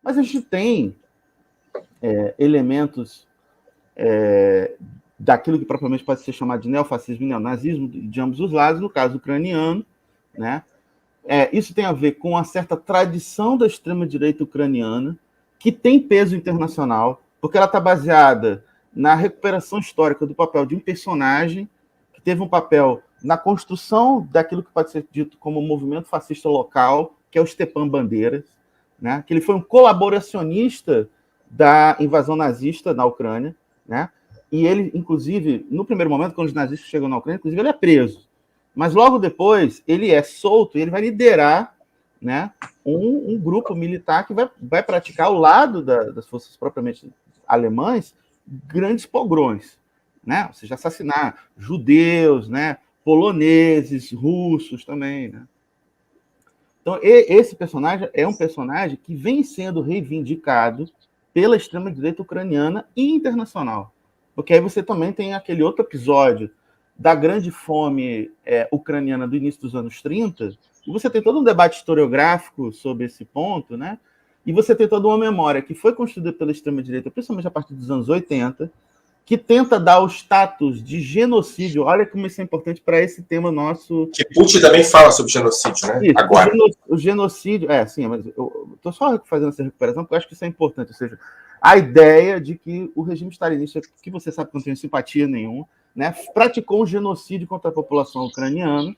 Mas a gente tem elementos daquilo que propriamente pode ser chamado de neofascismo e neonazismo, de ambos os lados, no caso ucraniano, né? Isso tem a ver com uma certa tradição da extrema-direita ucraniana, que tem peso internacional, porque ela está baseada na recuperação histórica do papel de um personagem que teve um papel na construção daquilo que pode ser dito como um movimento fascista local, que é o Stepan Bandeiras, né? Que ele foi um colaboracionista da invasão nazista na Ucrânia, né? E ele, inclusive, no primeiro momento, quando os nazistas chegam na Ucrânia, inclusive, ele é preso. Mas logo depois, ele é solto e ele vai liderar, né, um grupo militar que vai praticar, ao lado das forças propriamente alemãs, grandes pogroms, né? Ou seja, assassinar judeus, né, poloneses, russos também, né? Então, esse personagem é um personagem que vem sendo reivindicado pela extrema-direita ucraniana e internacional. Porque aí você também tem aquele outro episódio da grande fome ucraniana do início dos anos 30, e você tem todo um debate historiográfico sobre esse ponto, né? E você tem toda uma memória que foi construída pela extrema-direita, principalmente a partir dos anos 80, que tenta dar o status de genocídio. Olha como isso é importante para esse tema nosso. Que Putin também fala sobre genocídio, né? Isso, agora. O genocídio... sim, mas eu estou só fazendo essa recuperação porque eu acho que isso é importante. Ou seja, a ideia de que o regime stalinista, que você sabe que não tem simpatia nenhuma, né, praticou um genocídio contra a população ucraniana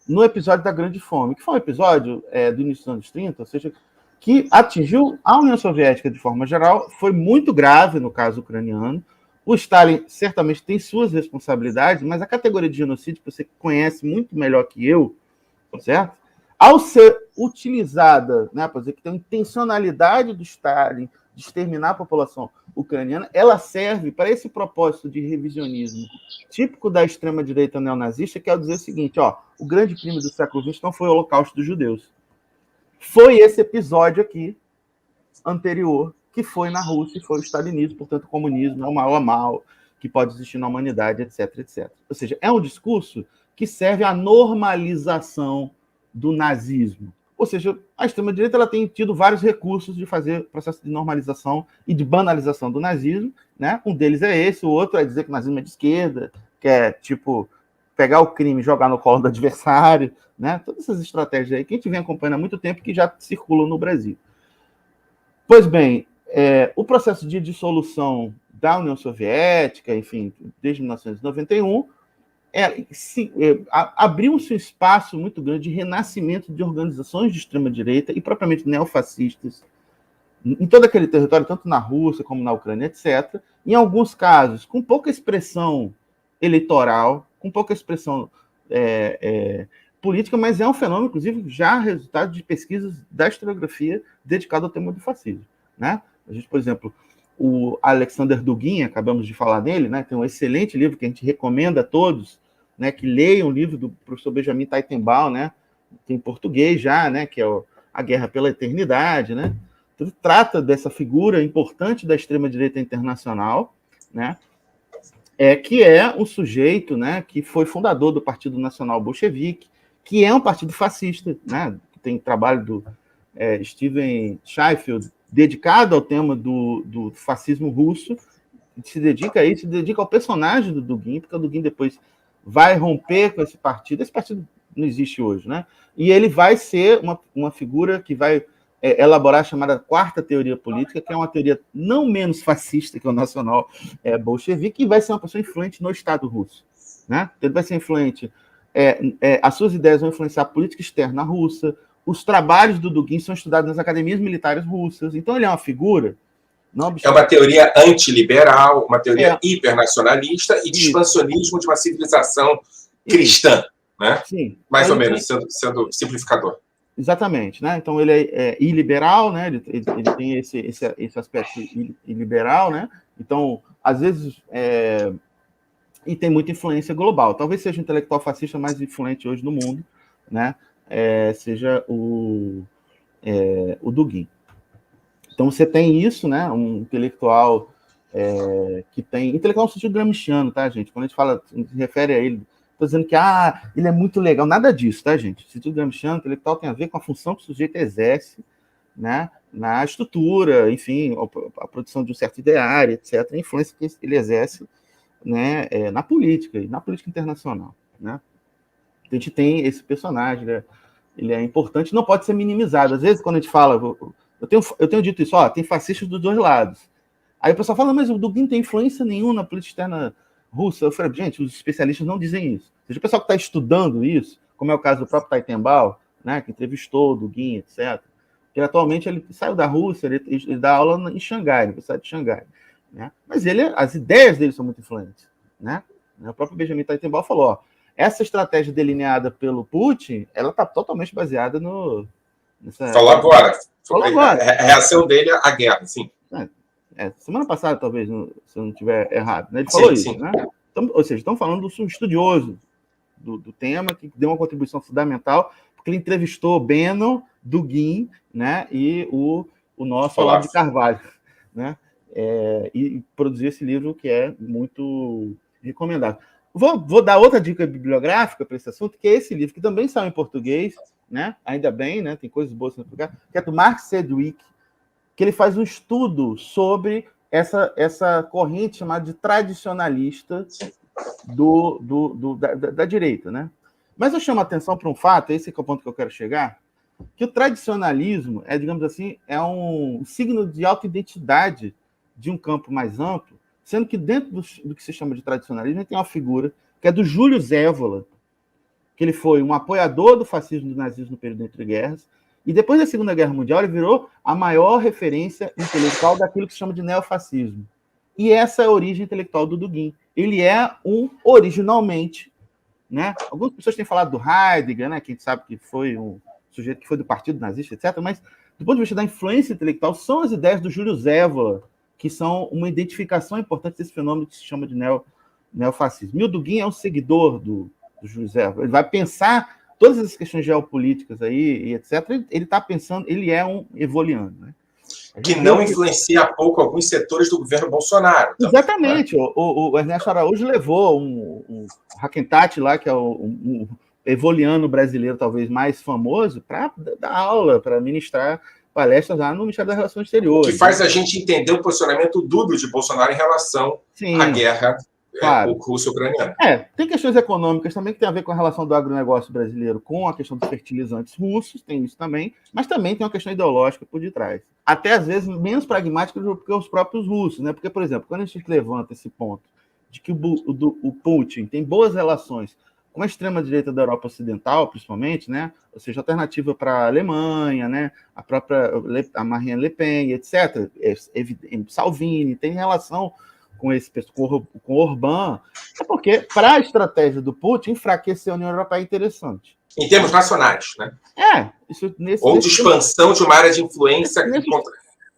no episódio da Grande Fome, que foi um episódio do início dos anos 30, ou seja, que atingiu a União Soviética de forma geral, foi muito grave no caso ucraniano. O Stalin certamente tem suas responsabilidades, mas a categoria de genocídio, que você conhece muito melhor que eu, certo? Ao ser utilizada, né, para dizer que tem uma intencionalidade do Stalin de exterminar a população ucraniana, ela serve para esse propósito de revisionismo típico da extrema-direita neonazista, que é dizer o seguinte, o grande crime do século XX não foi o Holocausto dos judeus. Foi esse episódio aqui, anterior, que foi na Rússia, e foi o stalinismo, portanto, o comunismo é o maior mal que pode existir na humanidade, etc, etc. Ou seja, é um discurso que serve à normalização do nazismo. Ou seja, a extrema-direita ela tem tido vários recursos de fazer processo de normalização e de banalização do nazismo, né? Um deles é esse, o outro é dizer que o nazismo é de esquerda, que é, tipo, pegar o crime e jogar no colo do adversário, né? Todas essas estratégias aí que a gente vem acompanhando há muito tempo que já circulam no Brasil. Pois bem, o processo de dissolução da União Soviética, enfim, desde 1991, abriu-se um espaço muito grande de renascimento de organizações de extrema-direita e propriamente neofascistas em todo aquele território, tanto na Rússia como na Ucrânia, etc. Em alguns casos, com pouca expressão eleitoral, com pouca expressão política, mas é um fenômeno, inclusive, já resultado de pesquisas da historiografia dedicada ao tema do fascismo, né? A gente, por exemplo, o Alexander Dugin, acabamos de falar dele, né? Tem um excelente livro que a gente recomenda a todos, né? Que leiam o livro do professor Benjamin Teitelbaum, né? Tem em português já, né? Que é A Guerra pela Eternidade, né? Então, trata dessa figura importante da extrema-direita internacional, né? Que é um sujeito, né? Que foi fundador do Partido Nacional Bolchevique, que é um partido fascista, né? Tem trabalho do Steven Sheffield dedicado ao tema do fascismo russo, se dedica a isso, se dedica ao personagem do Dugin, porque o Dugin depois vai romper com esse partido não existe hoje, né? E ele vai ser uma figura que vai elaborar a chamada quarta teoria política, que é uma teoria não menos fascista que o nacional bolchevique, e vai ser uma pessoa influente no Estado russo, né? Ele vai ser influente, as suas ideias vão influenciar a política externa russa, os trabalhos do Dugin são estudados nas academias militares russas, então ele é uma figura... É uma teoria antiliberal, uma teoria hipernacionalista e de expansionismo de uma civilização cristã, né? Sim. Mais ou menos, sendo simplificador. Exatamente, né? Então ele é iliberal, né? Ele tem esse aspecto iliberal, né? Então, às vezes, e tem muita influência global. Talvez seja o intelectual fascista mais influente hoje no mundo, né? Seja o Dugin. Então você tem isso, né? Um intelectual que tem... Intelectual no sentido gramsciano, tá, gente? Quando a gente se refere a ele, estou dizendo que ele é muito legal. Nada disso, tá, gente? O sentido gramsciano, intelectual tem a ver com a função que o sujeito exerce né, na estrutura, enfim, a produção de um certo ideário, etc., a influência que ele exerce, né, na política internacional, né? A gente tem esse personagem, né? Ele é importante, não pode ser minimizado. Às vezes, quando a gente fala, eu tenho dito isso, tem fascistas dos dois lados. Aí o pessoal fala, mas o Dugin não tem influência nenhuma na política externa russa. Eu falei, gente, os especialistas não dizem isso. Ou seja, o pessoal que está estudando isso, como é o caso do próprio Taitenbaum, né, que entrevistou o Dugin, etc., que atualmente ele saiu da Rússia, ele dá aula em Xangai, na Universidade de Xangai. Né? Mas as ideias dele são muito influentes. Né? O próprio Benjamin Taitenbaum falou, essa estratégia delineada pelo Putin, ela está totalmente baseada no... Falou agora. A reação dele à guerra, sim. Semana passada, talvez, se eu não estiver errado, né? Ele falou isso, sim. Né? Então, ou seja, estão falando de um estudioso do tema, que deu uma contribuição fundamental, porque ele entrevistou Bannon, Dugin, né? E o nosso Olavo de Carvalho, né? E produziu esse livro que é muito recomendado. Vou dar outra dica bibliográfica para esse assunto, que é esse livro, que também saiu em português, né? Ainda bem, né? Tem coisas boas no português, que é do Mark Sedgwick, que ele faz um estudo sobre essa corrente chamada de tradicionalista da direita, né? Mas eu chamo a atenção para um fato, esse é o ponto que eu quero chegar, que o tradicionalismo é, digamos assim, é um signo de autoidentidade de um campo mais amplo, sendo que dentro do que se chama de tradicionalismo tem uma figura que é do Júlio Zévola, que ele foi um apoiador do fascismo e do nazismo no período entre guerras, e depois da Segunda Guerra Mundial ele virou a maior referência intelectual daquilo que se chama de neofascismo. E essa é a origem intelectual do Dugin. Ele é originalmente, né? Algumas pessoas têm falado do Heidegger, né? Que a gente sabe que foi um sujeito que foi do partido nazista, etc. Mas, do ponto de vista da influência intelectual, são as ideias do Júlio Zévola, que são uma identificação importante desse fenômeno que se chama de neofascismo. E o Dugin é um seguidor do Júlio Zévola. Ele vai pensar todas as questões geopolíticas aí, e etc., ele está pensando, ele é um evoliano, né? Que não influencia pouco alguns setores do governo Bolsonaro. Exatamente. Né? O Ernesto Araújo levou um Hackentat lá, que é um evoliano brasileiro talvez mais famoso, para dar aula, para ministrar palestras lá no Ministério das Relações Exteriores. O que faz a gente entender o posicionamento dúbio de Bolsonaro em relação à guerra russo-ucraniana. Tem questões econômicas também que tem a ver com a relação do agronegócio brasileiro com a questão dos fertilizantes russos, tem isso também, mas também tem uma questão ideológica por detrás. Até, às vezes, menos pragmática do que os próprios russos, né? Porque, por exemplo, quando a gente levanta esse ponto de que o Putin tem boas relações com a extrema-direita da Europa Ocidental, principalmente, né? Ou seja, alternativa para a Alemanha, né? A própria Marine Le Pen, etc., Salvini, tem relação com o Orbán, é porque, para a estratégia do Putin, enfraquecer a União Europeia é interessante. Em termos nacionais, né? Ou de expansão de uma área de influência.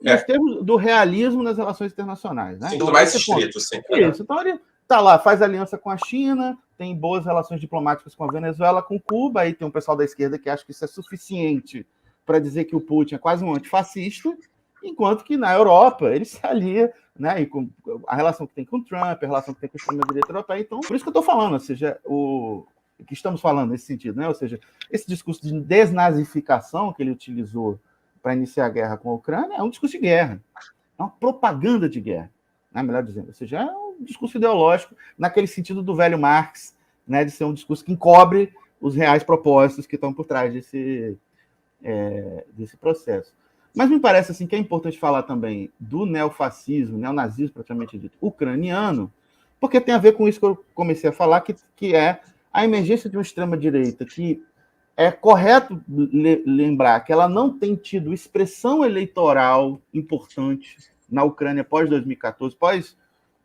Nesse termos do realismo nas relações internacionais. Né? Tudo mais estrito, sim. Isso. Então, ele está lá, faz aliança com a China, tem boas relações diplomáticas com a Venezuela, com Cuba, aí tem um pessoal da esquerda que acha que isso é suficiente para dizer que o Putin é quase um antifascista, enquanto que na Europa ele se alia, né, e com a relação que tem com o Trump, a relação que tem com a extrema-direita europeia. Então, por isso que eu estou falando, ou seja, o que estamos falando nesse sentido, né? Ou seja, esse discurso de desnazificação que ele utilizou para iniciar a guerra com a Ucrânia é um discurso de guerra, é uma propaganda de guerra, né, melhor dizendo. Ou seja, é um discurso ideológico naquele sentido do velho Marx, né, de ser um discurso que encobre os reais propósitos que estão por trás desse processo. Mas me parece assim que é importante falar também do neofascismo, neonazismo, praticamente dito, ucraniano, porque tem a ver com isso que eu comecei a falar, que é a emergência de uma extrema-direita, que é correto lembrar que ela não tem tido expressão eleitoral importante na Ucrânia pós-2014, pós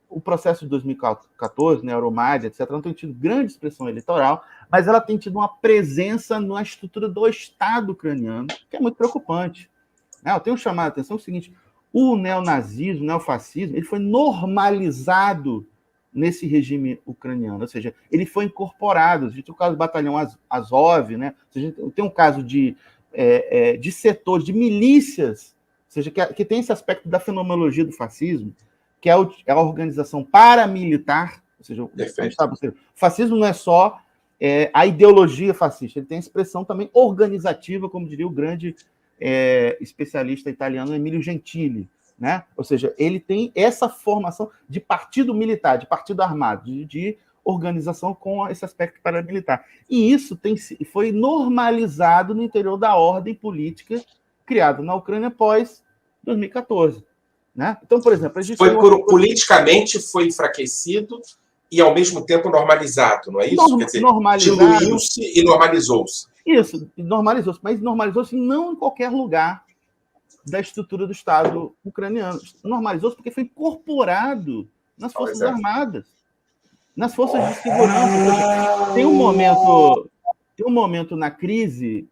o processo de 2014, né, Euromaidan, etc., não tem tido grande expressão eleitoral, mas ela tem tido uma presença na estrutura do Estado ucraniano, que é muito preocupante. Eu tenho chamado a atenção o seguinte: o neonazismo, o neofascismo, ele foi normalizado nesse regime ucraniano, ou seja, ele foi incorporado. A gente tem o caso do batalhão Azov, né? A gente tem um caso de setores, de milícias, ou seja, que tem esse aspecto da fenomenologia do fascismo, que é a organização paramilitar, ou seja, o fascismo não é só a ideologia fascista, ele tem a expressão também organizativa, como diria o grande especialista italiano Emílio Gentili, né? Ou seja, ele tem essa formação de partido militar, de partido armado, de organização com esse aspecto paramilitar. E isso foi normalizado no interior da ordem política criada na Ucrânia pós 2014. Né? Então, por exemplo, a gente politicamente foi enfraquecido e, ao mesmo tempo, normalizado, não é isso? Quer dizer, diluiu-se e normalizou-se. Isso, normalizou-se, mas normalizou-se não em qualquer lugar da estrutura do Estado ucraniano. Normalizou-se porque foi incorporado nas Forças Armadas, nas forças de segurança. Tem um momento na crise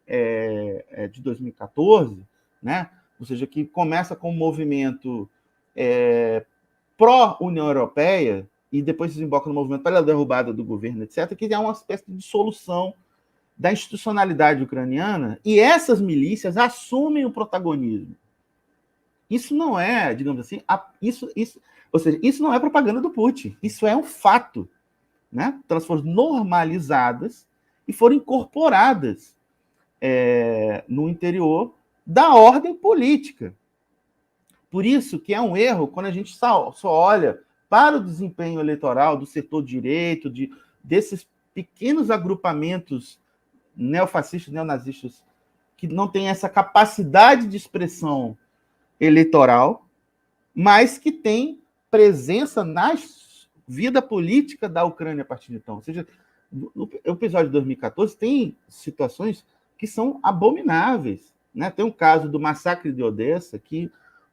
de 2014, né? Ou seja, que começa com um movimento pró-União Europeia e depois desemboca no movimento para a derrubada do governo, etc., que é uma espécie de dissolução da institucionalidade ucraniana, e essas milícias assumem o protagonismo. Isso não é, digamos assim, ou seja, isso não é propaganda do Putin, isso é um fato. Né? Elas foram normalizadas e foram incorporadas no interior da ordem política. Por isso que é um erro quando a gente só olha para o desempenho eleitoral do setor direito, desses pequenos agrupamentos neofascistas, neonazistas, que não têm essa capacidade de expressão eleitoral, mas que têm presença na vida política da Ucrânia a partir de então. Ou seja, no episódio de 2014 tem situações que são abomináveis. Né? Tem um caso do massacre de Odessa,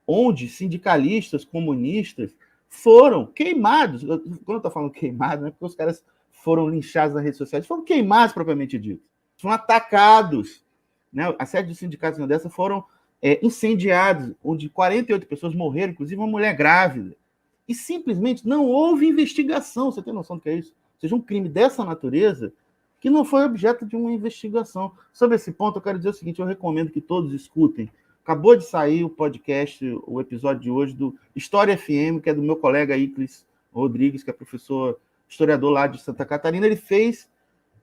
onde sindicalistas comunistas foram queimados. Quando eu estou falando queimados, não é porque os caras foram linchados nas redes sociais, foram queimados propriamente dito. Foram atacados. Né? A sede dos sindicatos em Odessa foram incendiados, onde 48 pessoas morreram, inclusive uma mulher grávida. E simplesmente não houve investigação. Você tem noção do que é isso? Ou seja, um crime dessa natureza que não foi objeto de uma investigação. Sobre esse ponto, eu quero dizer o seguinte, eu recomendo que todos escutem. Acabou de sair o podcast, o episódio de hoje do História FM, que é do meu colega Iclis Rodrigues, que é professor, historiador lá de Santa Catarina. Ele fez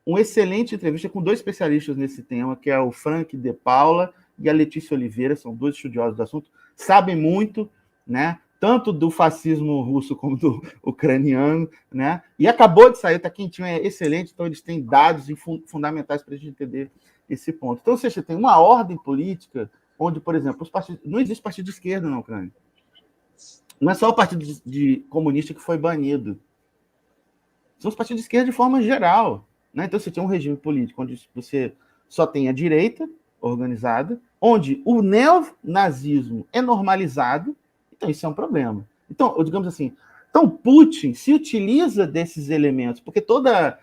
uma excelente entrevista com 2 especialistas nesse tema, que é o Frank de Paula e a Letícia Oliveira, são 2 estudiosos do assunto, sabem muito, né? Tanto do fascismo russo como do ucraniano, né? E acabou de sair, está quentinho, é excelente, então eles têm dados fundamentais para a gente entender esse ponto. Então, você tem uma ordem política onde, por exemplo, não existe partido de esquerda na Ucrânia. Não é só o partido comunista que foi banido. São os partidos de esquerda de forma geral. Né? Então, você tem um regime político onde você só tem a direita organizada, onde o neonazismo é normalizado. Então, isso é um problema. Então, digamos assim, Putin se utiliza desses elementos, porque toda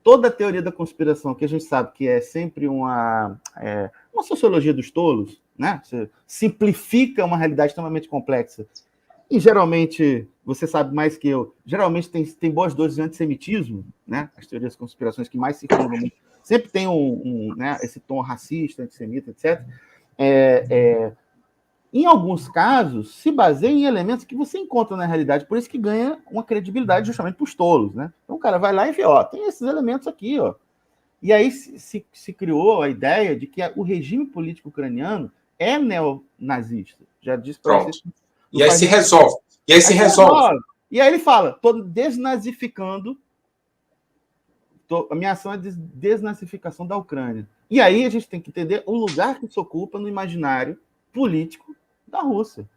a teoria da conspiração, que a gente sabe que é sempre uma sociologia dos tolos, né? Você simplifica uma realidade extremamente complexa. E, geralmente, você sabe mais que eu, geralmente tem boas doses de antissemitismo, né? As teorias das conspirações que mais circulam no mundo sempre tem né, esse tom racista, antissemita, etc. Em alguns casos, se baseia em elementos que você encontra na realidade, por isso que ganha uma credibilidade justamente para os tolos, né? Então o cara vai lá e vê, tem esses elementos aqui, ó. E aí se criou a ideia de que o regime político ucraniano é neonazista. Já disse para vocês. E aí se resolve. E aí ele fala, estou desnazificando, a minha ação é de desnazificação da Ucrânia. E aí a gente tem que entender o lugar que se ocupa no imaginário político da Rússia.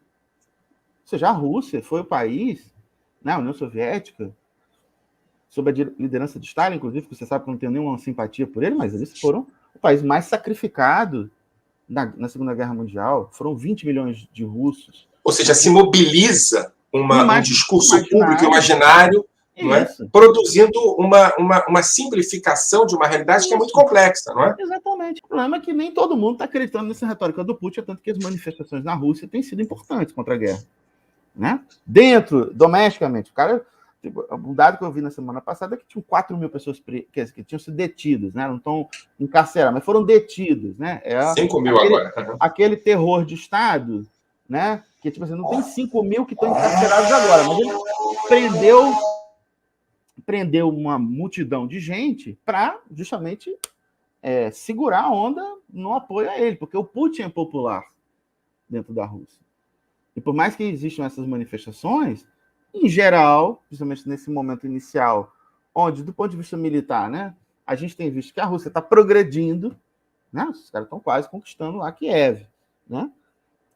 Ou seja, a Rússia foi o país, né, a União Soviética, sob a liderança de Stalin, inclusive, que você sabe que eu não tenho nenhuma simpatia por ele, mas eles foram o país mais sacrificado na Segunda Guerra Mundial. Foram 20 milhões de russos. Ou seja, se mobiliza um discurso público imaginário, não é? Produzindo uma simplificação de uma realidade que é muito complexa, não é? Exatamente. O problema é que nem todo mundo está acreditando nessa retórica do Putin, tanto que as manifestações na Rússia têm sido importantes contra a guerra. Né? Domesticamente. Um dado que eu vi na semana passada é que tinham 4 mil pessoas que tinham sido detidas, né? Não estão encarceradas, mas foram detidas. Né? 5 mil agora. Aquele terror de Estado, né? Que tipo assim, não tem 5 mil que estão encarcerados agora, mas ele prendeu uma multidão de gente para justamente segurar a onda no apoio a ele, porque o Putin é popular dentro da Rússia. E por mais que existam essas manifestações, em geral, principalmente nesse momento inicial, onde, do ponto de vista militar, né, a gente tem visto que a Rússia está progredindo, né, os caras estão quase conquistando lá Kiev, né?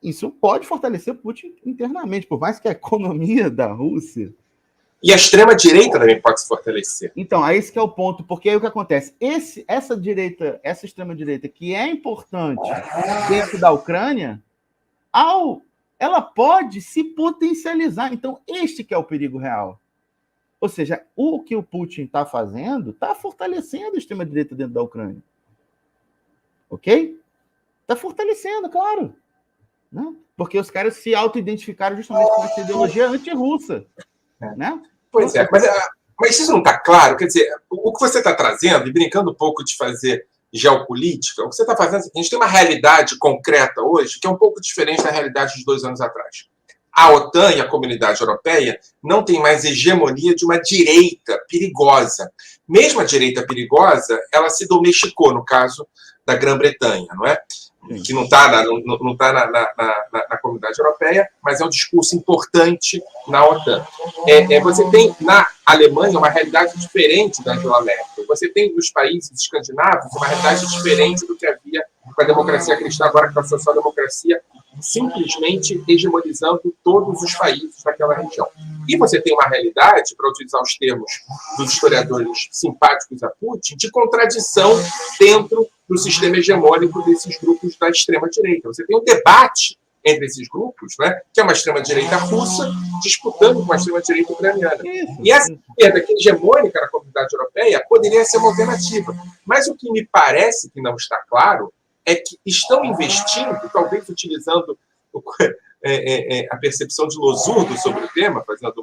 Isso pode fortalecer Putin internamente, por mais que a economia da Rússia... E a extrema-direita também pode se fortalecer. Então, esse que é o ponto, porque aí o que acontece? Essa extrema-direita, que é importante dentro da Ucrânia, ela pode se potencializar. Então, este que é o perigo real. Ou seja, o que o Putin está fazendo está fortalecendo a extrema-direita dentro da Ucrânia. Ok? Está fortalecendo, claro. Né? Porque os caras se auto-identificaram justamente com essa ideologia anti-russa. Né? Pois é, mas isso não está claro? Quer dizer, o que você está trazendo, e brincando um pouco de fazer geopolítica, o que você está fazendo, a gente tem uma realidade concreta hoje que é um pouco diferente da realidade de 2 anos atrás. A OTAN e a comunidade europeia não tem mais hegemonia de uma direita perigosa. Mesmo a direita perigosa, ela se domesticou, no caso da Grã-Bretanha, não é? Que não está na comunidade europeia, mas é um discurso importante na OTAN. Você tem na Alemanha uma realidade diferente da Angela Merkel. Você tem nos países escandinavos uma realidade diferente do que havia com a democracia cristã, agora com a social-democracia simplesmente hegemonizando todos os países daquela região. E você tem uma realidade, para utilizar os termos dos historiadores simpáticos a Putin, de contradição dentro do sistema hegemônico desses grupos da extrema-direita. Você tem um debate entre esses grupos, né, que é uma extrema-direita russa disputando com a extrema-direita ucraniana. E essa esquerda que é hegemônica na comunidade europeia poderia ser uma alternativa. Mas o que me parece que não está claro é que estão investindo, talvez utilizando a percepção de Losurdo sobre o tema, fazendo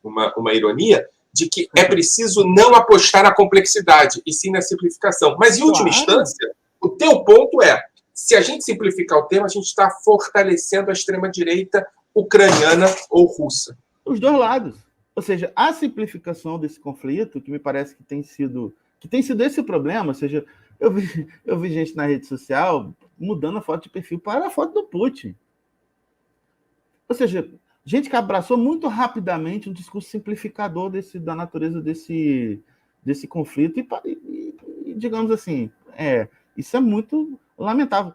uma ironia, de que é preciso não apostar na complexidade, e sim na simplificação. Mas, em última instância, o teu ponto é, se a gente simplificar o tema, a gente está fortalecendo a extrema-direita ucraniana ou russa. Os dois lados. Ou seja, a simplificação desse conflito, que me parece que tem sido esse problema, ou seja, eu vi gente na rede social mudando a foto de perfil para a foto do Putin. Ou seja, gente que abraçou muito rapidamente um discurso simplificador da natureza desse conflito e, digamos assim, isso é muito lamentável.